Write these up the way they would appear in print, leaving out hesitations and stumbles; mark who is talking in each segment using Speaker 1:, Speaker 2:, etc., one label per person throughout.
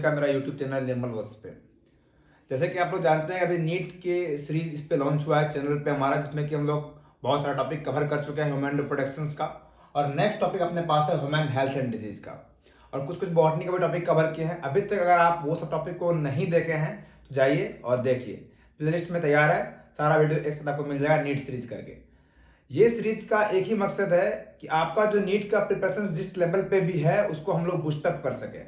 Speaker 1: का मेरा YouTube channel निर्मल verse पे। जैसे कि आप लोग जानते हैं अभी नीट के सीरीज इस पे लॉन्च हुआ है चैनल पे हमारा, जिसमें कि हम लोग बहुत सारा टॉपिक कवर कर चुके हैं ह्यूमन रिप्रोडक्शंस का, और नेक्स्ट टॉपिक अपने पास है ह्यूमन हेल्थ एंड डिजीज का, और कुछ बॉटनी का भी टॉपिक कवर किए हैं। अभी तक अगर आप वो सब टॉपिक को नहीं देखे हैं तो जाइए और देखिए, प्ले लिस्ट में तैयार है, सारा वीडियो एक साथ आपको मिल जाएगा नीट सीरीज करके। ये सीरीज का एक ही मकसद है कि आपका जो नीट का प्रिपरेशन जिस लेवल पे भी है उसको हम लोग बूस्टअप कर सकें,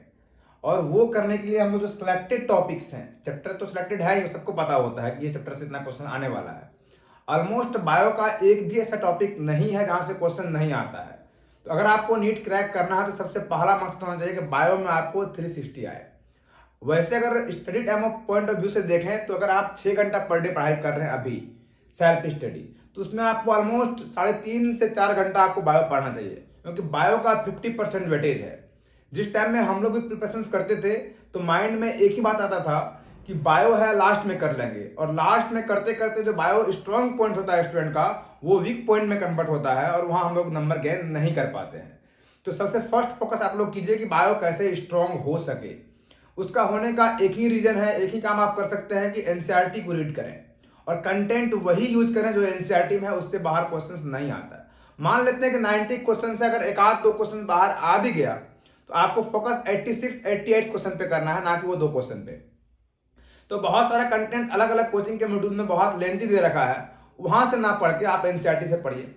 Speaker 1: और वो करने के लिए हम लोग जो सिलेक्टेड टॉपिक्स हैं, चैप्टर तो सिलेक्टेड है ही, सबको पता होता है कि ये चैप्टर से इतना क्वेश्चन आने वाला है। ऑलमोस्ट बायो का एक भी ऐसा टॉपिक नहीं है जहां से क्वेश्चन नहीं आता है। तो अगर आपको नीट क्रैक करना है तो सबसे पहला मकसद होना चाहिए कि बायो में आपको 360 आए। वैसे अगर study time of point of view से देखें तो अगर आप 6 घंटा पर डे पढ़ाई कर रहे हैं अभी सेल्फ स्टडी, तो उसमें आपको ऑलमोस्ट 3.5 से 4 घंटा आपको बायो पढ़ना चाहिए, क्योंकि बायो का 50% वेटेज है। जिस टाइम में हम लोग भी प्रिपरेशन करते थे तो माइंड में एक ही बात आता था कि बायो है लास्ट में कर लेंगे, और लास्ट में करते करते जो बायो स्ट्रांग पॉइंट होता है स्टूडेंट का वो वीक पॉइंट में कन्वर्ट होता है, और वहाँ हम लोग नंबर गेन नहीं कर पाते हैं। तो सबसे फर्स्ट फोकस आप लोग कीजिए कि बायो कैसे स्ट्रांग हो सके। उसका होने का एक ही रीजन है, एक ही काम आप कर सकते हैं कि एनसीईआरटी को रीड करें और कंटेंट वही यूज करें जो एनसीईआरटी में है, उससे बाहर क्वेश्चन नहीं आता है। मान लेते हैं कि 90 क्वेश्चन से अगर एक आध दो क्वेश्चन बाहर आ भी गया तो आपको फोकस 86-88 क्वेश्चन पे करना है, ना कि वो 2 क्वेश्चन पे। तो बहुत सारा कंटेंट अलग अलग कोचिंग के मॉड्यूल में बहुत लेंथी दे रखा है, वहां से ना पढ़ के आप एनसीईआरटी से पढ़िए।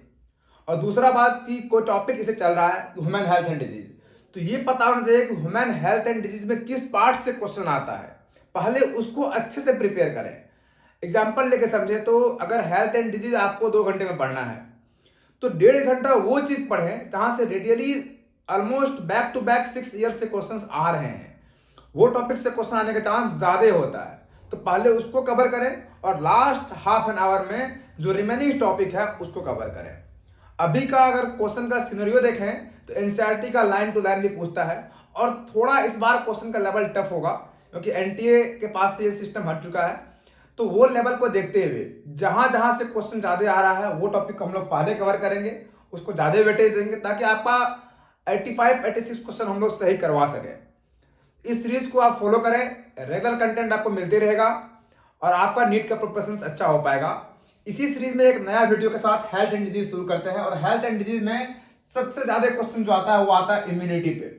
Speaker 1: और दूसरा बात कि कोई टॉपिक इसे चल रहा है ह्यूमन हेल्थ एंड डिजीज, तो ये पता होना चाहिए कि ह्यूमन हेल्थ एंड डिजीज में किस पार्ट से क्वेश्चन आता है, पहले उसको अच्छे से प्रिपेयर करें। एग्जाम्पल लेके समझे तो अगर हेल्थ एंड डिजीज आपको 2 घंटे में पढ़ना है तो 1.5 घंटा वो चीज पढ़ें जहां से readily almost back to back 6 years से क्वेश्चंस आ रहे हैं, वो टॉपिक से क्वेश्चन आने का चांस ज्यादा होता है। तो पहले उसको कवर करें और लास्ट हाफ एन आवर में जो रिमेनिंग टॉपिक है उसको कवर करें। अभी का अगर क्वेश्चन का सिनेरियो देखें तो एनसीईआरटी का लाइन टू लाइन भी पूछता है, और थोड़ा इस बार क्वेश्चन का लेवल टफ होगा क्योंकि एनटीए के पास से ये सिस्टम हट चुका है। तो वो लेवल को देखते हुए जहां जहां से क्वेश्चन ज्यादा आ रहा है वो टॉपिक हम लोग पहले कवर करेंगे, उसको ज्यादा वेटेज देंगे ताकि आपका 85-86 क्वेश्चन हम लोग सही करवा सके। इस सीरीज को आप फॉलो करें, रेगुलर कंटेंट आपको मिलते रहेगा और आपका नीट का प्रिपरेशन अच्छा हो पाएगा। इसी सीरीज में एक नया वीडियो के साथ हेल्थ एंड डिजीज शुरू करते हैं, और हेल्थ एंड डिजीज में सबसे ज्यादा क्वेश्चन जो आता है वो आता है इम्यूनिटी पे,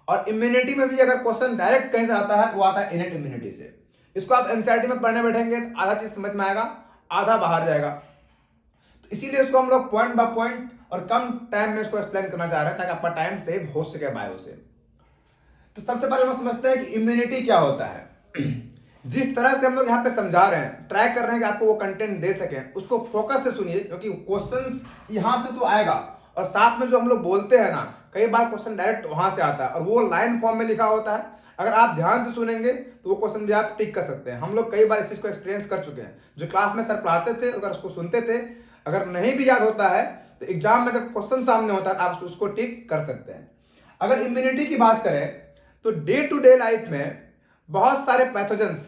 Speaker 1: और इम्यूनिटी में भी अगर क्वेश्चन डायरेक्ट कहीं से आता है तो वो आता है इनेट इम्यूनिटी से। इसको आप एनसीईआरटी में पढ़ने बैठेंगे तो आधा चीज समझ में आएगा, आधा बाहर जाएगा। तो इसीलिए इसको हम लोग पॉइंट बाय पॉइंट और कम टाइम में इसको एक्सप्लेन करना चाह रहे हैं ताकि आपका टाइम सेव हो सके बायो से। तो सबसे पहले हम समझते हैं कि इम्यूनिटी क्या होता है। जिस तरह से हम लोग यहाँ पे समझा रहे हैं, ट्राई कर रहे हैं कि आपको वो कंटेंट दे सकें, उसको फोकस से सुनिए क्योंकि क्वेश्चंस यहाँ से तो आएगा, और साथ में जो हम लोग बोलते हैं ना, कई बार क्वेश्चन डायरेक्ट वहां से आता है और वो लाइन फॉर्म में लिखा होता है। अगर आप ध्यान से सुनेंगे तो वो क्वेश्चन भी आप टिक कर सकते हैं। हम लोग कई बार इस चीज को एक्सपीरियंस कर चुके हैं। जो क्लास में सर पढ़ाते थे अगर उसको सुनते थे, अगर नहीं भी याद होता है तो एग्जाम में जब क्वेश्चन सामने होता है आप उसको टिक कर सकते हैं। अगर इम्यूनिटी की बात करें तो डे टू डे लाइफ में बहुत सारे पैथोजेंस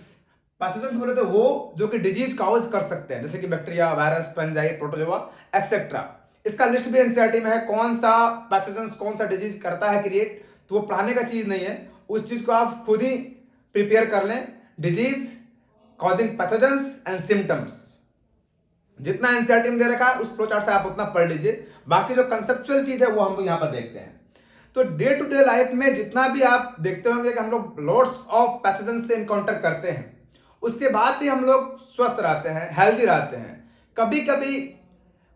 Speaker 1: बोले तो वो जो कि डिजीज काउज कर सकते हैं, जैसे कि bacteria, virus, fungi, protozoa etcetera. इसका लिस्ट भी एनसीईआरटी में है, कौन सा पैथोजेंस कौन सा डिजीज करता है क्रिएट। तो वो पढ़ाने का चीज नहीं है, उस चीज को आप खुद ही प्रिपेयर कर लें। Disease causing pathogens and symptoms, जितना एनसीईआरटी में दे रखा है उस फ्लो चार्ट से आप उतना पढ़ लीजिए। बाकी जो कंसेप्चुअल चीज है वो हम यहाँ पर देखते हैं। तो डे टू डे लाइफ में जितना भी आप देखते होंगे कि हम लोग लॉट्स ऑफ पैथोजेंस से इनकाउंटर करते हैं, उसके बाद भी हम लोग स्वस्थ रहते हैं, हेल्दी रहते हैं। कभी कभी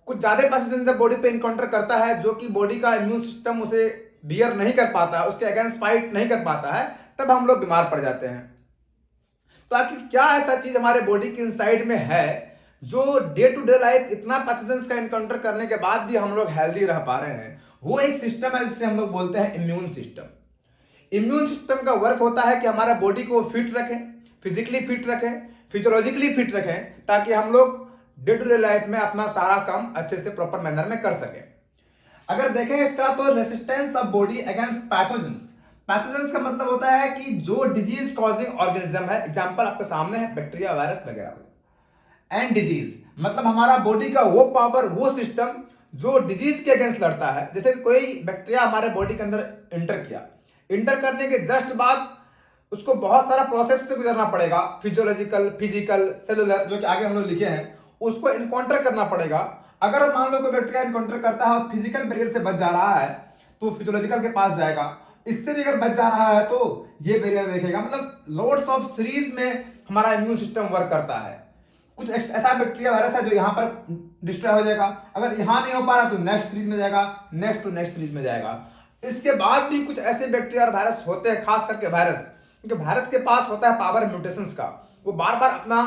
Speaker 1: कुछ ज्यादा पैथोजेंस बॉडी पे इनकाउंटर करता है जो कि बॉडी का इम्यून सिस्टम उसे बियर नहीं कर पाता, उसके अगेंस्ट फाइट नहीं कर पाता है, तब हम लोग बीमार पड़ जाते हैं। तो आखिर क्या ऐसा चीज हमारे बॉडी के इनसाइड में है जो डे टू डे लाइफ इतना पैथोजेंस का इनकाउंटर करने के बाद भी हम लोग हेल्दी रह पा रहे हैं? वो एक सिस्टम है जिसे हम लोग बोलते हैं इम्यून सिस्टम। इम्यून सिस्टम का वर्क होता है कि हमारा बॉडी को फिट रखें, फिजिकली फिट रखें, फिजियोलॉजिकली फिट रखें, ताकि हम लोग डे टू डे लाइफ में अपना सारा काम अच्छे से प्रॉपर मैनर में कर सकें। अगर देखें इसका तो resistance of body against pathogens, pathogens का मतलब होता है कि जो डिजीज कॉजिंग ऑर्गेनिज्म है, एग्जांपल आपके सामने है बैक्टीरिया, वायरस वगैरह। एंड डिजीज मतलब हमारा बॉडी का वो पावर, वो सिस्टम जो डिजीज के अगेंस्ट लड़ता है। जैसे कोई बैक्टीरिया हमारे बॉडी के अंदर इंटर किया, इंटर करने के जस्ट बाद उसको बहुत सारा प्रोसेस से गुजरना पड़ेगा, फिजियोलॉजिकल, फिजिकल, सेलुलर, जो कि आगे हम लोग लिखे हैं, उसको इनकाउंटर करना पड़ेगा। अगर मान लो कोई बैक्टीरिया इनकाउंटर करता है और फिजिकल बैरियर से बच जा रहा है तो फिजियोलॉजिकल के पास जाएगा, इससे भी अगर बच जा रहा है तो ये बैरियर देखेगा। मतलब लोड्स ऑफ सीरीज में हमारा इम्यून सिस्टम वर्क करता है। कुछ ऐसा बैक्टीरिया वायरस है जो यहाँ पर डिस्ट्रॉय हो जाएगा, अगर यहाँ नहीं हो पा रहा तो नेक्स्ट सीरीज में जाएगा, नेक्स्ट टू नेक्स्ट सीरीज में जाएगा। इसके बाद भी कुछ ऐसे बैक्टीरिया और वायरस होते हैं, खास करके वायरस, क्योंकि वायरस के पास होता है पावर म्यूटेशंस का। वो बार बार अपना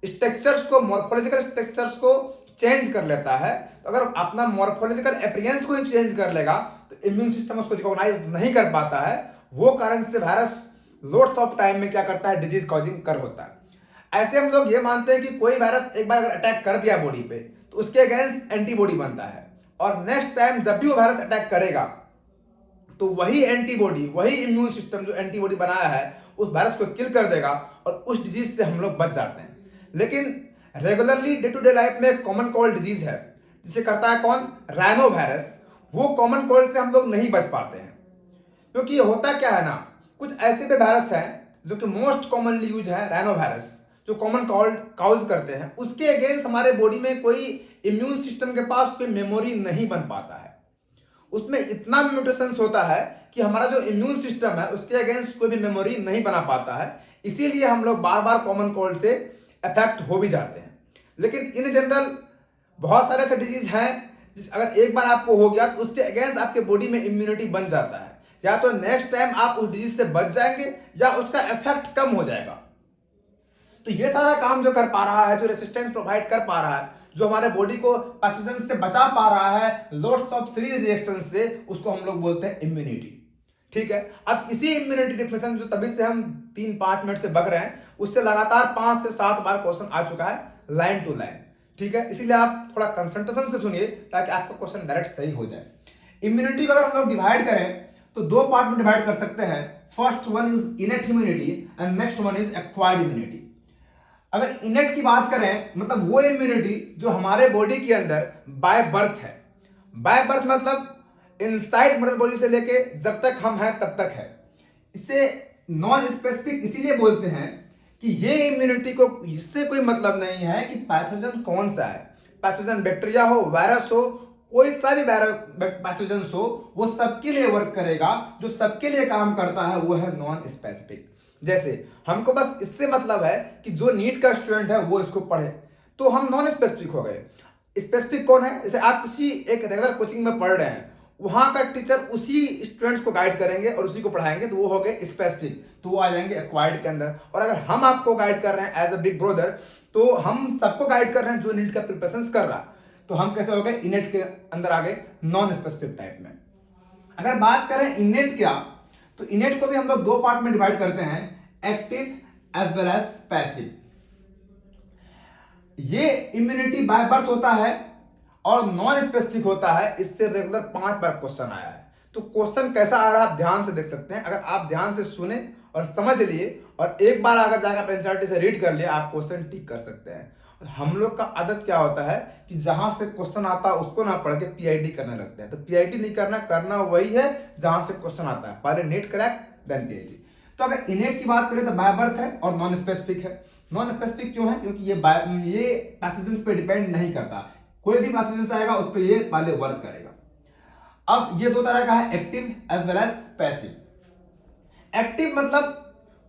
Speaker 1: स्ट्रक्चर्स को, मॉर्फोलॉजिकल स्ट्रक्चर्स को चेंज कर लेता है। तो अगर अपना मॉर्फोलॉजिकल अपीयरेंस को ही चेंज कर लेगा तो इम्यून सिस्टम उसको रिकॉग्नाइज नहीं कर पाता है। वो कारण से वायरस लोड्स ऑफ टाइम में क्या करता है, डिजीज कॉजिंग कर होता है। ऐसे हम लोग ये मानते हैं कि कोई वायरस एक बार अगर अटैक कर दिया बॉडी पे तो उसके अगेंस्ट एंटीबॉडी बनता है, और नेक्स्ट टाइम जब भी वो वायरस अटैक करेगा तो वही एंटीबॉडी, वही इम्यून सिस्टम जो एंटीबॉडी बनाया है उस वायरस को किल कर देगा और उस डिजीज से हम लोग बच जाते हैं। लेकिन regularly day to day life में कॉमन कोल्ड डिजीज है जिसे करता है कौन, राइनो वायरस। वो कॉमन कोल्ड से हम लोग नहीं बच पाते हैं, क्योंकि होता क्या है ना, कुछ ऐसे भी वायरस हैं जो कि मोस्ट कॉमनली यूज है, राइनो वायरस, जो कॉमन कोल्ड काउज करते हैं। उसके अगेंस्ट हमारे बॉडी में कोई इम्यून सिस्टम के पास कोई मेमोरी नहीं बन पाता है। उसमें इतना म्यूटेशंस होता है कि हमारा जो इम्यून सिस्टम है उसके अगेंस्ट कोई भी मेमोरी नहीं बना पाता है। इसीलिए हम लोग बार बार कॉमन कोल्ड से अफेक्ट हो भी जाते हैं। लेकिन इन जनरल बहुत सारे ऐसे डिजीज हैं जिस अगर एक बार आपको हो गया तो उसके अगेंस्ट आपके बॉडी में इम्यूनिटी बन जाता है, या तो नेक्स्ट टाइम आप उस डिजीज से बच जाएंगे या उसका इफेक्ट कम हो जाएगा। तो ये सारा काम जो कर पा रहा है, जो रेसिस्टेंस प्रोवाइड कर पा रहा है, जो हमारे बॉडी को पैथोजन से बचा पा रहा है लोड्स ऑफ सीरीज रिएक्शन से, उसको हम लोग बोलते हैं इम्यूनिटी। ठीक है, अब इसी इम्यूनिटी डिफिनेशन जो तभी से हम 3-5 मिनट से बग रहे हैं, उससे लगातार 5 से 7 बार क्वेश्चन आ चुका है लाइन टू लाइन। ठीक है, इसीलिए आप थोड़ा कंसंट्रेशन से सुनिए ताकि आपका क्वेश्चन डायरेक्ट सही हो जाए। इम्यूनिटी को अगर हम लोग डिवाइड करें तो 2 पार्ट में डिवाइड कर सकते हैं। First one is innate immunity and next one is acquired immunity. अगर इनेट की बात करें मतलब वो इम्यूनिटी जो हमारे बॉडी के अंदर बाय बर्थ है। बाय बर्थ मतलब इनसाइड मदर बॉडी से लेके जब तक हम हैं तब तक है। इसे नॉन स्पेसिफिक इसीलिए बोलते हैं कि ये इम्यूनिटी को, इससे कोई मतलब नहीं है कि पैथोजन कौन सा है। पैथोजन बैक्टीरिया हो, वायरस हो, कोई सा भी पैथोजन हो, वो सबके लिए वर्क करेगा। जो सबके लिए काम करता है वो है नॉन स्पेसिफिक। जैसे हमको बस इससे मतलब है कि जो नीट का स्टूडेंट है वो इसको पढ़े, तो हम नॉन स्पेसिफिक हो गए। स्पेसिफिक कौन है, जैसे आप किसी एक रेगुलर कोचिंग में पढ़ रहे हैं, वहां का टीचर उसी स्टूडेंट्स को गाइड करेंगे और उसी को पढ़ाएंगे, तो वो हो गए स्पेसिफिक, तो वो आ जाएंगे एक्वायर्ड के अंदर। और अगर हम आपको गाइड कर रहे हैं एज अ बिग ब्रदर, तो हम सबको गाइड कर रहे हैं जो नीट का प्रिपरेशन कर रहा है, तो हम कैसे हो गए, इनेट के अंदर आ गए, नॉन स्पेसिफिक टाइप में। अगर बात करें इनेट क्या, तो इनेट को भी हम लोग 2 पार्ट में डिवाइड करते हैं, active as well as passive. ये इम्यूनिटी बाय बर्थ होता है और नॉन स्पेसिफिक होता है। इससे रेगुलर 5 बार क्वेश्चन आया है। तो क्वेश्चन कैसा आ रहा है आप ध्यान से देख सकते हैं। अगर आप ध्यान से सुने और समझ लिए और एक बार अगर जाकर आप एनसीईआरटी से रीड कर लिया, आप क्वेश्चन टिक कर सकते हैं। और हम लोग का आदत क्या होता है कि जहां से क्वेश्चन आता है उसको ना पढ़ के पीआईडी करने लगते हैं। तो पीआईडी नहीं करना, करना वही है जहां से क्वेश्चन आता है, पहले नीट क्रैक देन पीआईडी। तो अगर इनेट की बात करें तो बाय बर्थ है और नॉन स्पेसिफिक है। नॉन स्पेसिफिक क्यों है, क्योंकि ये पैथोजेंस पे डिपेंड नहीं करता। कोई भी पैथोजेंस आएगा उस पर ये पहले वर्क करेगा। अब ये 2 तरह का है, active as well as passive. Active मतलब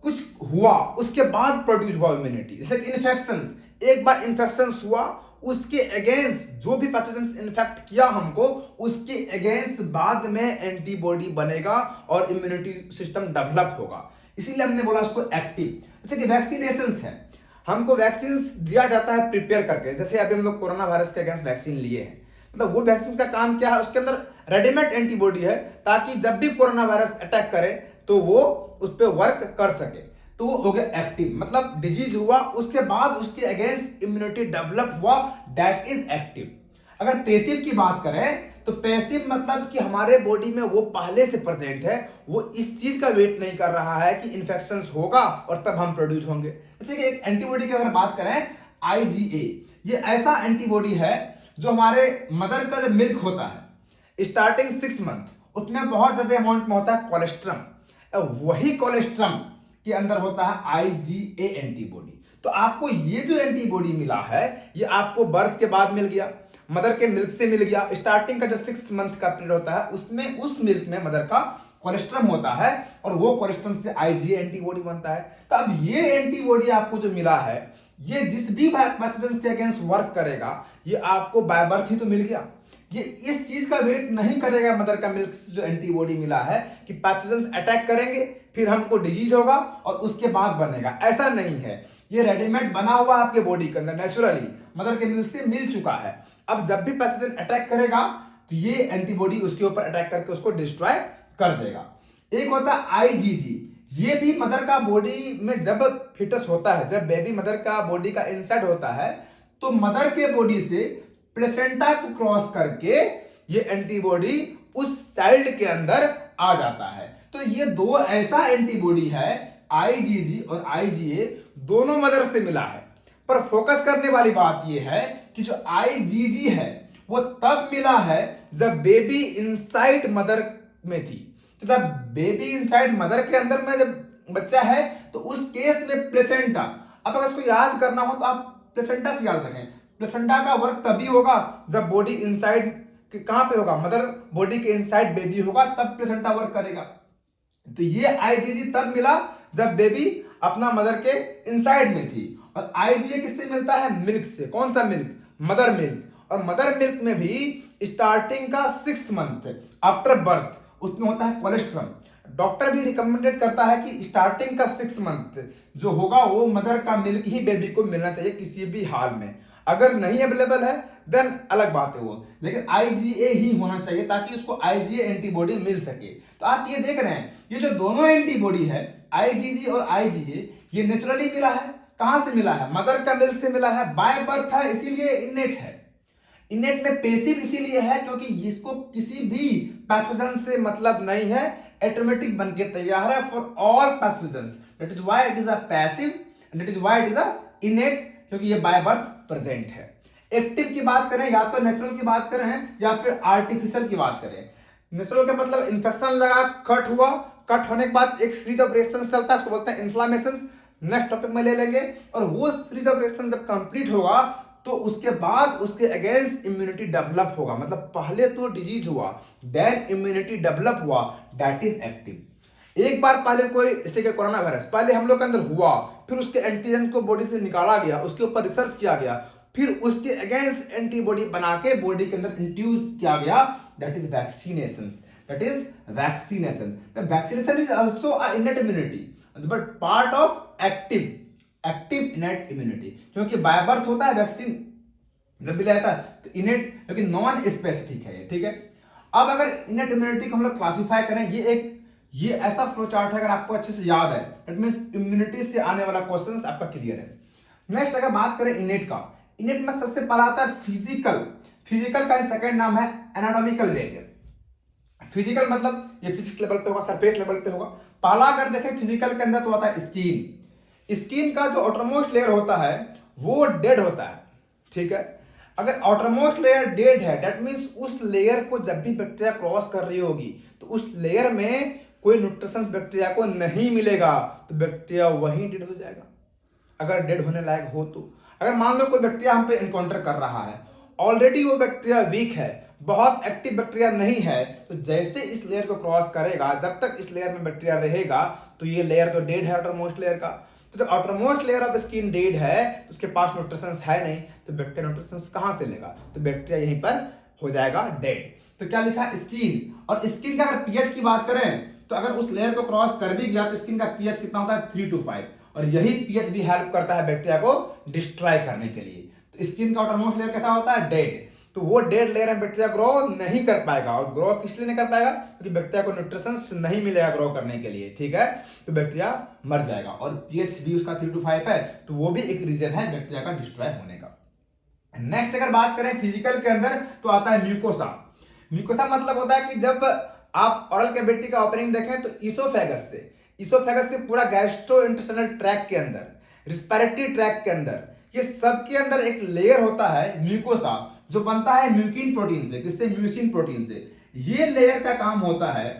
Speaker 1: कुछ हुआ उसके बाद प्रोड्यूस हुआ इम्यूनिटी, जैसे कि इन्फेक्शन। एक बार इन्फेक्शन हुआ, उसके अगेंस्ट जो भी पैथोजेंस इन्फेक्ट किया हमको, उसके अगेंस्ट बाद में एंटीबॉडी बनेगा और इम्यूनिटी सिस्टम डेवलप होगा। इसीलिए हमने बोला उसको एक्टिव। जैसे कि वैक्सीनेशन है, हमको वैक्सीन दिया जाता है प्रिपेयर करके। जैसे अभी हम लोग कोरोना वायरस के अगेंस्ट वैक्सीन लिए हैं, मतलब वो वैक्सीन का काम क्या है, उसके अंदर रेडीमेड एंटीबॉडी है ताकि जब भी कोरोना वायरस अटैक करे तो वो उस पर वर्क कर सके। तो वो हो गया एक्टिव, मतलब डिजीज हुआ उसके बाद उसके अगेंस्ट इम्यूनिटी डेवलप हुआ, दैट इज एक्टिव। अगर पैसिव की बात करें तो पैसिव मतलब कि हमारे बॉडी में वो पहले से प्रेजेंट है, वो इस चीज का वेट नहीं कर रहा है कि इन्फेक्शन होगा और तब हम प्रोड्यूस होंगे। जैसे कि एक एंटीबॉडी की अगर बात करें, IgA, ये ऐसा एंटीबॉडी है जो हमारे मदर का जब मिल्क होता है स्टार्टिंग 6 मंथ, उसमें बहुत ज्यादा अमाउंट में होता है कोलेस्ट्रम। वही कोलेस्ट्रम के अंदर होता है IgA एंटीबॉडी। तो आपको ये जो एंटीबॉडी मिला है ये आपको बर्थ के बाद मिल गया, मदर के मिल्क से मिल गया। स्टार्टिंग का जो 6 मंथ का पीरियड होता है उसमें उस मिल्क में मदर का कोलेस्ट्रम होता है और वो कोलेस्ट्रम से IgA एंटीबॉडी बनता है। तो अब ये एंटीबॉडी आपको जो मिला है ये जिस भी पैथोजन के अगेंस्ट वर्क करेगा ये आपको बाय बर्थ ही तो मिल गया। ये इस चीज का वेट नहीं करेगा मदर का मिल्क से जो एंटीबॉडी मिला है कि पैथोजन अटैक करेंगे फिर हमको डिजीज होगा और उसके बाद बनेगा, ऐसा नहीं है। ये रेडीमेड बना हुआ आपके बॉडी के अंदर नेचुरली मदर के मिल्क से मिल चुका है। अब जब भी पैथोजन अटैक करेगा तो ये एंटीबॉडी उसके ऊपर अटैक करके उसको डिस्ट्रॉय कर देगा। एक होता है IgG, ये भी मदर का बॉडी में जब फिटस होता है, जब बेबी मदर का बॉडी का इंसर्ट होता है तो मदर के बॉडी से प्लेसेंटा को क्रॉस करके ये एंटीबॉडी उस चाइल्ड के अंदर आ जाता है। तो ये दो ऐसा एंटीबॉडी है IgG और IgA दोनों मदर से मिला है। पर फोकस करने वाली बात यह है कि जो IgG है वो तब मिला है जब बेबी इनसाइड मदर में थी। तो जब बेबी इनसाइड मदर के अंदर में जब बच्चा है तो उस केस में प्लेसेंटा, अब अगर इसको याद करना हो तो आप प्लेसेंटा से याद रखें। प्लेसेंटा का वर्क तभी होगा जब बॉडी इनसाइड कहां पे होगा, मदर बॉडी के इनसाइड बेबी होगा तब प्लेसेंटा वर्क करेगा। तो ये IgG तब मिला जब बेबी अपना मदर के इनसाइड में थी। और IgA किससे मिलता है, मिल्क से। कौन सा मिल्क, मदर मिल्क। और मदर मिल्क में भी स्टार्टिंग का 6 मंथ आफ्टर बर्थ उसमें होता है कोलेस्ट्रॉल। डॉक्टर भी रिकमेंडेड करता है कि स्टार्टिंग का 6 मंथ जो होगा वो मदर का मिल्क ही बेबी को मिलना चाहिए किसी भी हाल में। अगर नहीं अवेलेबल है देन अलग बात है वो, लेकिन IgA ही होना चाहिए ताकि उसको IgA एंटीबॉडी मिल सके। तो आप ये देख रहे हैं ये जो दोनों एंटीबॉडी है IgG और IgA ये नेचुरली मिला है। कहां से मिला है, मदर का मिल्क से मिला है, बाय बर्थ है, इसीलिए इनेट है। इनेट में पेसिव इसीलिए है क्योंकि इसको किसी भी पैथोजन से मतलब नहीं है, ऑटोमेटिक बन के तैयार है for all pathogen. That is why it is a passive and that is why it is a इनेट, क्योंकि ये बाय बर्थ प्रेजेंट है। एक्टिव की बात करें या तो नेचुरल की बात करें या फिर आर्टिफिशियल की बात करें। नेचुरल का मतलब इन्फेक्शन लगा, कट हुआ, कट होने के बाद एक सीरीज ऑफ रिएक्शन चलता है, उसको बोलते हैं इन्फ्लामेशन। नेक्स्ट टॉपिक में ले लेंगे। और वो सीरीज ऑफ रिएक्शन जब कंप्लीट होगा तो उसके बाद उसके अगेंस्ट इम्यूनिटी डेवलप होगा। मतलब पहले तो डिजीज हुआ देन इम्यूनिटी डेवलप हुआ, दैट इज एक्टिव। एक बार पहले कोई जैसे कि कोरोना वायरस पहले हम लोग के अंदर हुआ, फिर उसके एंटीजन को बॉडी से निकाला गया, उसके ऊपर रिसर्च किया गया, फिर उसके अगेंस्ट एंटीबॉडी बना के बॉडी के अंदर इंट्यूज किया गया, that is vaccination. That is vaccination. The vaccination is also a innate immunity but part of active innate immunity, क्योंकि बाय बर्थ होता है वैक्सीन जब भी लेता है तो इनेट, क्योंकि नॉन स्पेसिफिक है ये, ठीक है। अब अगर इनेट इम्यूनिटी को हम लोग क्लासिफाई करें, ये ऐसा फ्लो चार्ट है, अगर आपको अच्छे से याद है दैट मींस इम्यूनिटी से आने वाला क्वेश्चन आपका क्लियर है। नेक्स्ट अगर बात करें इनेट का, इनेट में सबसे पहला आता है फिजिकल का सेकंड नाम है एनाटॉमिकल लेयर। फिजिकल मतलब ये फिजिक्स लेवल पे होगा, सरफेस लेवल पे होगा। पहला अगर देखें फिजिकल के अंदर तो आता है स्किन का जो आउटरमोस्ट लेयर होता है वो डेड होता है, ठीक है। अगर आउटरमोस्ट लेयर डेड है दैट मींस उस लेयर को जब भी बैक्टीरिया क्रॉस कर रही होगी तो उस लेयर में कोई न्यूट्रिशंस बैक्टीरिया को नहीं मिलेगा, तो बैक्टीरिया वहीं डेड हो जाएगा अगर डेड होने लायक हो तो। अगर मान लो कोई बैक्टीरिया हम पे इनकाउंटर कर रहा है, ऑलरेडी वो बैक्टीरिया वीक है, बहुत एक्टिव बैक्टीरिया नहीं है, तो जैसे इस लेयर को क्रॉस करेगा जब तक इस लेयर में बैक्टीरिया रहेगा तो ये लेयर तो डेड है आउटरमोस्ट लेयर का। तो जब outermost layer of skin dead है तो उसके पास न्यूट्रिशंस है नहीं, तो बैक्टीरिया न्यूट्रिशंस कहां से लेगा, तो बैक्टीरिया यहीं पर हो जाएगा डेड। तो क्या लिखा स्किन, और स्किन का अगर पीएच की बात करें तो अगर उस लेयर को क्रॉस कर भी गया तो स्किन का पीएच कितना होता है 3 to 5, और यही पीएच भी हेल्प करता है बैक्टीरिया को डिस्ट्रॉय करने के लिए। तो स्किन का आउटरमोस्ट लेयर कैसा होता है डेड, तो वो डेड लेयर में बैक्टीरिया ग्रो नहीं कर पाएगा। और ग्रो किस लिए नहीं कर पाएगा, क्योंकि बैक्टीरिया को न्यूट्रिशंस नहीं मिलेगा ग्रो करने के लिए, ठीक है, तो बैक्टीरिया मर जाएगा। और पीएच भी उसका 3 to 5 है, तो वो भी एक रीजन है बैक्टीरिया का डिस्ट्रॉय होने का। नेक्स्ट अगर बात करें फिजिकल के अंदर तो आता है म्यूकोसा। म्यूकोसा मतलब होता है कि जब आप ओरल कैविटी का ओपनिंग देखें तो इसोफेगस से पूरा गैस्ट्रोइंटेस्टाइनल ट्रैक्ट के अंदर, रिस्पिरेटरी ट्रैक्ट के अंदर, ये सब के अंदर एक लेयर होता है म्यूकोसा जो बनता है म्यूकिन प्रोटीन से। किससे, म्यूसिन प्रोटीन से। ये लेयर का काम होता है,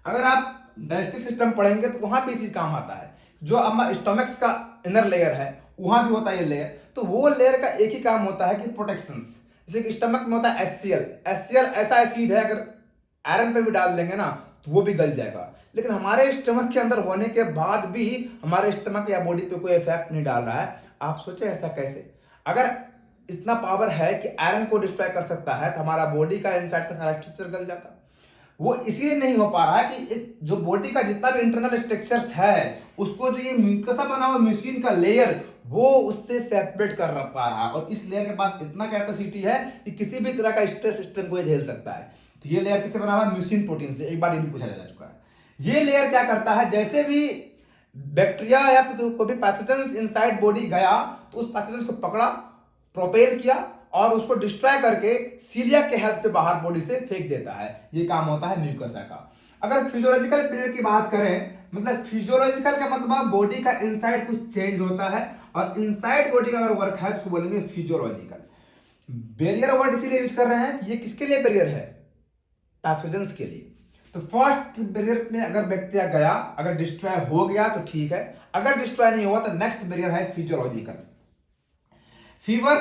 Speaker 1: अगर आप डाइजेस्टिव सिस्टम पढ़ेंगे तो वहां भी ये चीज काम आता है। जो हमारा स्टोमक्स का इनर लेयर है वहां भी होता है ये लेयर, तो वो लेयर का एक ही काम होता है कि प्रोटेक्शन। जैसे कि स्टमक में होता है HCl, HCl ऐसा एसिड है अगर आयरन पे भी डाल देंगे ना तो वो भी गल जाएगा, लेकिन हमारे स्टमक के अंदर होने के बाद भी हमारे स्टमक या बॉडी पे कोई इफेक्ट नहीं डाल रहा है। आप सोचे ऐसा कैसे? अगर इतना पावर है कि आयरन को डिस्ट्रॉय कर सकता है तो हमारा बॉडी का इनसाइड का सारा स्ट्रक्चर गल जाता। वो इसलिए नहीं हो पा रहा है कि जो बॉडी का जितना भी इंटरनल स्ट्रक्चर्स है उसको जो ये म्यूकसा बना हुआ म्यूसिन का लेयर वो उससे सेपरेट कर पा रहा है, और इस लेयर के पास इतना कैपेसिटी है कि किसी भी तरह का स्ट्रेस सिस्टम को ये झेल सकता है। तो ये लेयर किससे बना हुआ है? म्यूसिन प्रोटीन से। एक बार ये भी पूछा जा चुका है। ये लेयर क्या करता है, जैसे भी बैक्टीरिया या कोई भी पैथोजेंस इनसाइड बॉडी गया तो उस पैथोजेंस को पकड़ा, प्रोपेल किया और उसको डिस्ट्रॉय करके सीलिया के हेल्प से बाहर बॉडी से फेंक देता है। ये काम होता है म्यूकोसा का। अगर फिजियोलॉजिकल पीरियड की बात करें, मतलब फिजियोलॉजिकल का मतलब बॉडी का इनसाइड कुछ चेंज होता है, और इनसाइड बॉडी का अगर वर्क है उसको बोलेंगे फिजियोलॉजिकल। बैरियर वर्ड इसीलिए यूज कर रहे हैं कि ये किसके लिए बैरियर है? पैथोजेंस के लिए। तो फर्स्ट बैरियर में अगर बैक्टीरिया गया, अगर डिस्ट्रॉय हो गया तो ठीक है, अगर डिस्ट्रॉय नहीं हुआ तो नेक्स्ट बैरियर है physiological. Fever,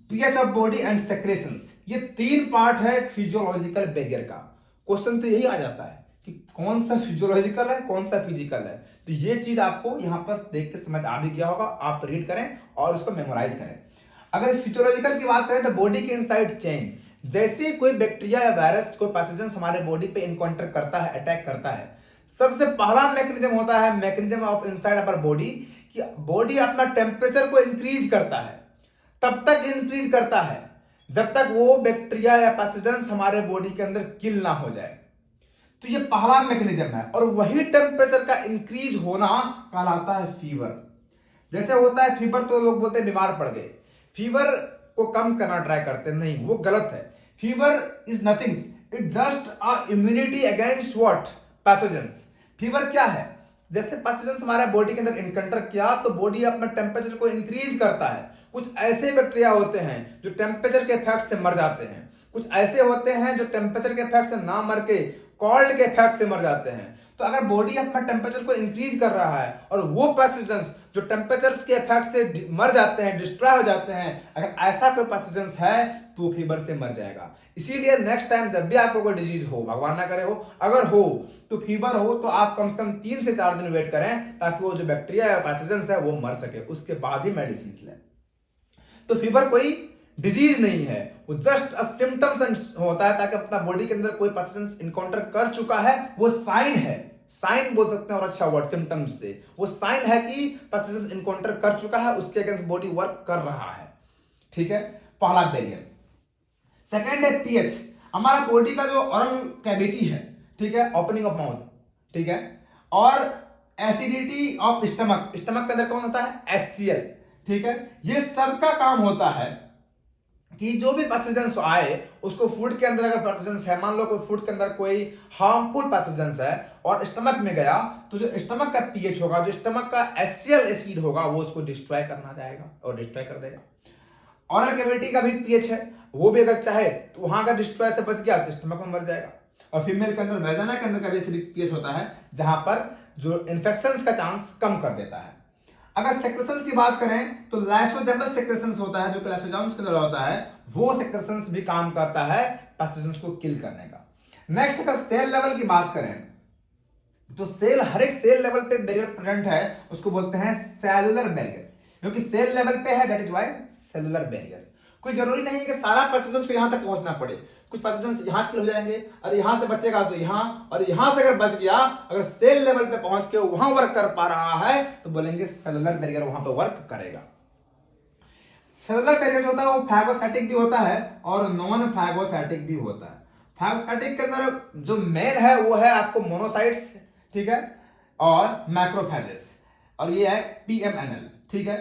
Speaker 1: pH of body and secretions, ये तीन पार्ट है फिजियोलॉजिकल बैरियर का। क्वेश्चन तो यही आ जाता है कि कौन सा फिजियोलॉजिकल है कौन सा फिजिकल है। तो ये चीज आपको यहां पर देख के समझ आ भी गया होगा, आप रीड करें और उसको मेमोराइज करें। अगर फिजियोलॉजिकल की बात करें तो बॉडी के इनसाइड चेंज, जैसे कोई बैक्टीरिया या वायरस कोई पैथोजन हमारे बॉडी पे इनकाउंटर करता है, अटैक करता है, सबसे पहला मैकेनिज्म होता है mechanism of inside our body, कि बॉडी अपना टेम्परेचर को इंक्रीज करता है। तब तक इंक्रीज करता है जब तक वो बैक्टीरिया या पैथोजेंस हमारे बॉडी के अंदर किल ना हो जाए। तो ये पहला मैकेनिज्म है, और वही टेम्परेचर का इंक्रीज होना कहलाता है फीवर। जैसे होता है फीवर तो लोग बोलते हैं बीमार पड़ गए, फीवर को कम करना ट्राई करते हैं, नहीं वो गलत है। Fever is nothing, it just a immunity against what? Pathogens. Fever क्या है? जैसे पैथोजेंस हमारे बॉडी के अंदर इनकाउंटर किया तो बॉडी अपना टेम्परेचर को इंक्रीज करता है। कुछ ऐसे बैक्टीरिया होते हैं जो टेम्परेचर के इफेक्ट से मर जाते हैं, कुछ ऐसे होते हैं जो टेम्परेचर के इफेक्ट से ना मर के कोल्ड के इफेक्ट से मर जाते हैं। तो अगर बॉडी अपना टेम्परेचर को इंक्रीज कर रहा है और वो पैथोजेंस जो टेम्परेचर के इफेक्ट से मर जाते हैं, डिस्ट्रॉय हो जाते हैं, अगर ऐसा कोई पैथोजेंस है तो फीवर से मर जाएगा। इसीलिए नेक्स्ट टाइम जब भी आपको कोई डिजीज हो, भगवान ना करे हो, अगर हो तो फीवर हो तो आप कम से कम 3 से 4 दिन वेट करें ताकि वो जो बैक्टीरिया या पैथोजेंस है वो मर सके, उसके बाद ही मेडिसिन लें। तो फीवर कोई डिजीज नहीं है, वो जस्ट अ सिम्टम्स होता है, ताकि अपना बॉडी के अंदर कोई पैथोजेंस इनकाउंटर कर चुका है वो साइन है, साइन बोल सकते हैं और अच्छा वर्ड सिम्टम्स से, वो साइन है कि पैथोजेंस इनकाउंटर कर चुका है, उसके अगेंस्ट बॉडी वर्क कर रहा है। ठीक है, पहला बैरियर। सेकेंड है पीएच, हमारा बॉडी का जो ओरल कैविटी है, ठीक है, ओपनिंग ऑफ माउथ, ठीक है, और एसिडिटी ऑफ स्टमक, स्टमक के अंदर कौन होता है? HCl, ठीक है। ये सब का काम होता है कि जो भी पैथोजेंस आए उसको फूड के अंदर, अगर पैथोजेंस है, मान लो कोई फूड के अंदर कोई हार्मफुल पैथोजेंस है और स्टमक में गया, तो जो स्टमक का पीएच होगा, जो स्टमक का HCl एसिड होगा, वो उसको डिस्ट्रॉय करना जाएगा और डिस्ट्रॉय कर देगा। ऑरल कैविटी का भी पीएच है, वो भी अगर चाहे तो वहां का डिस्ट्रॉय से बच गया तो स्टमक में मर जाएगा। और फीमेल के अंदर, वेजाना के अंदर का भी एसिडिक पीएच होता है, जहां पर जो इन्फेक्शंस का चांस कम कर देता है। अगर सेक्रेशंस की बात करें तो लाइसोजाइमल सेक्रेशंस होता है, जो कि लाइसोजाइम्स के अंदर होता है, वो सेक्रेशंस भी काम करता है पैथोजेंस को किल करने का। नेक्स्ट अगर सेल लेवल की बात करें तो सेल, हर एक सेल लेवल पे बैरियर प्रेजेंट है, उसको बोलते हैं सेलुलर बैरियर, क्योंकि सेल लेवल पे है, that is why cellular barrier. कोई जरूरी नहीं है कि सारा पैथोजेंस को यहां तक पहुंचना पड़े, कुछ पैथोजेंस यहां किल हो जाएंगे और यहां से बचेगा तो यहां, और यहां से अगर बच गया, अगर सेल लेवल पे पहुंच के वहां वर्क कर पा रहा है तो बोलेंगे सेलुलर बैरियर वहां पे वर्क करेगा। सेलुलर बैरियर जो होता है वो फैगोसाइटिक भी होता है और नॉन फैगोसाइटिक भी होता है। फैगोसाइटिक के अंदर जो मेन है वो है आपको मोनोसाइट्स, ठीक है, और मैक्रोफेजेस, और ये है PMNL, ठीक है।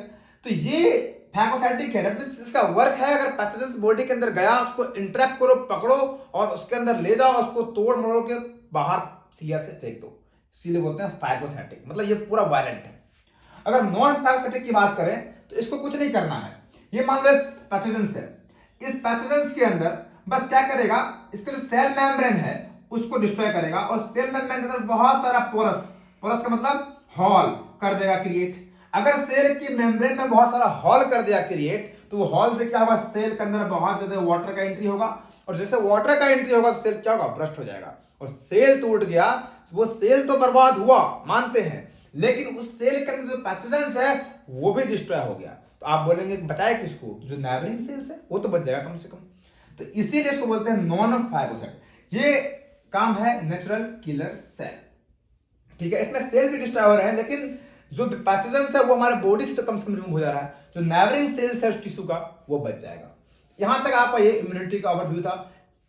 Speaker 1: तो ये फैगोसाइटिक है, इसका वर्क है अगर पैथोजेंस बॉडी के अंदर गया उसको इंट्रैप करो, पकड़ो और उसके अंदर ले जाओ, उसको तोड़ मरोड़ के बाहर सीधा से फेंक दो, इसीलिए बोलते हैं फैगोसाइटिक, मतलब ये पूरा वायलेंट है। अगर नॉन फैगोसाइटिक की बात करें तो इसको कुछ नहीं करना है, ये मान लो पैथोजेंस है, इस पैथोजेंस के अंदर बस क्या करेगा, इसका जो सेल मेम्ब्रेन है उसको डिस्ट्रॉय करेगा और सेल मेम्ब्रेन के अंदर बहुत सारा पोरस, पोरस का मतलब हॉल कर देगा क्रिएट। अगर सेल की मेम्ब्रेन में बहुत सारा हॉल कर दिया क्रिएट, तो वो हॉल से क्या होगा, सेल के अंदर बहुत ज्यादा वाटर का एंट्री होगा, और जैसे वाटर का एंट्री होगा तो सेल क्या होगा, ब्रस्ट हो जाएगा, और सेल टूट गया। वो सेल तो बर्बाद हुआ मानते हैं, लेकिन उस सेल के अंदर जो पैथोजेंस है वो भी डिस्ट्रॉय हो गया। तो आप बोलेंगे बचाए किसको, जो नेबरिंग सेल्स है वो तो बच जाएगा कम से कम। तो इसीलिए इसको बोलते हैं नॉन फाइगोसाइट। ये काम है नेचुरल किलर सेल, ठीक है। इसमें सेल भी डिस्ट्रॉय हो रहे हैं, लेकिन जो पैथोजेंस है वो हमारे बॉडी से तो कम रिमूव हो जा रहा है, जो नेबरिंग सेल्स है उस टिश्यू का वो बच जाएगा। यहां तक आपका ये इम्यूनिटी का ओवरव्यू था।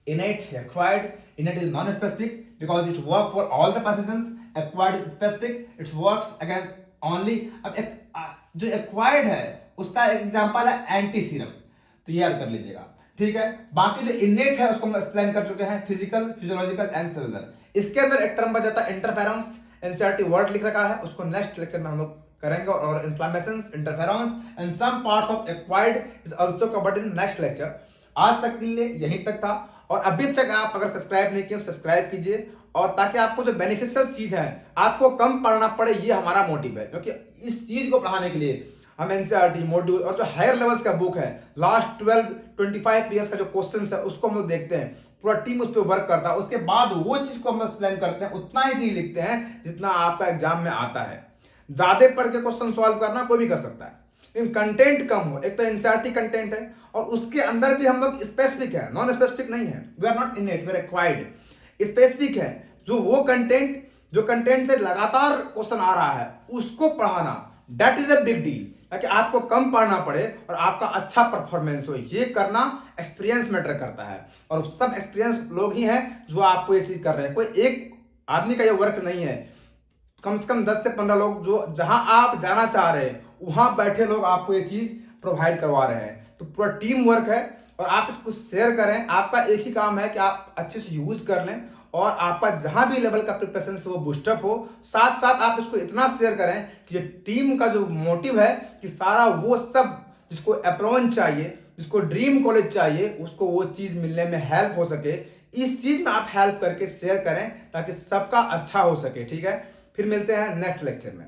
Speaker 1: innate, acquired. Innate is non-specific because it works for all the pathogens. Acquired is specific, it works against only। अब जो acquired है उसका एग्जांपल है एंटी सीरम, तो ये याद कर लीजिएगा, ठीक है। बाकी जो innate है उसको हम एक्सप्लेन कर चुके हैं, फिजिकल, फिजियोलॉजिकल एंड सेलुलर। इसके अंदर एक टर्म बच जाता है इंटरफेरेंस, एनसीईआरटी वर्ड लिख रखा है, उसको नेक्स्ट लेक्चर में हम लोग करेंगे। और inflammations, interference and some parts of acquired is also covered in next lecture. आज तक के लिए यहीं तक था, और अभी तक आप अगर सब्सक्राइब नहीं किए सब्सक्राइब कीजिए, और ताकि आपको जो बेनिफिशियल चीज है आपको कम पढ़ना पड़े, ये हमारा मोटिव है। क्योंकि इस चीज को पढ़ाने के लिए हम एनसीईआरटी मॉड्यूल और जो हायर लेवल्स का बुक है, लास्ट 12-25 ईयर्स का जो क्वेश्चन है उसको हम लोग देखते हैं, पूरा टीम उस पर वर्क करता है, उसके बाद वो चीज को हम लोग एक्सप्लेन करते हैं, उतना ही चीज लिखते हैं जितना आपका एग्जाम में आता है। ज्यादा पढ़ के क्वेश्चन सॉल्व करना कोई भी कर सकता है, लेकिन कंटेंट कम हो। एक तो एनसीईआरटी कंटेंट है, और उसके अंदर भी हम लोग स्पेसिफिक है, नॉन स्पेसिफिक नहीं है। We are not innate, we are acquired. Specific है जो वो कंटेंट, जो कंटेंट से लगातार क्वेश्चन आ रहा है उसको पढ़ाना, that is a big deal, ताकि आपको कम पढ़ना पड़े और आपका अच्छा परफॉर्मेंस हो। ये करना एक्सपीरियंस मैटर करता है, और सब एक्सपीरियंस लोग ही हैं जो आपको ये चीज कर रहे हैं। कोई एक आदमी का ये वर्क नहीं है, कम से कम 10 से 15 लोग जो जहां आप जाना चाह रहे हैं वहां बैठे लोग आपको ये चीज प्रोवाइड करवा रहे हैं। तो पूरा टीम वर्क है, और आप इसको शेयर करें। आपका एक ही काम है कि आप अच्छे से यूज कर लें, और आपका जहां भी लेवल का प्रिपरेशन से वो बूस्टअप हो। साथ साथ आप इसको इतना शेयर करें कि टीम का जो मोटिव है कि सारा वो सब जिसको अप्रोन चाहिए, जिसको ड्रीम कॉलेज चाहिए, उसको वो चीज मिलने में हेल्प हो सके। इस चीज में आप हेल्प करके शेयर करें ताकि सबका अच्छा हो सके, ठीक है। फिर मिलते हैं नेक्स्ट लेक्चर में।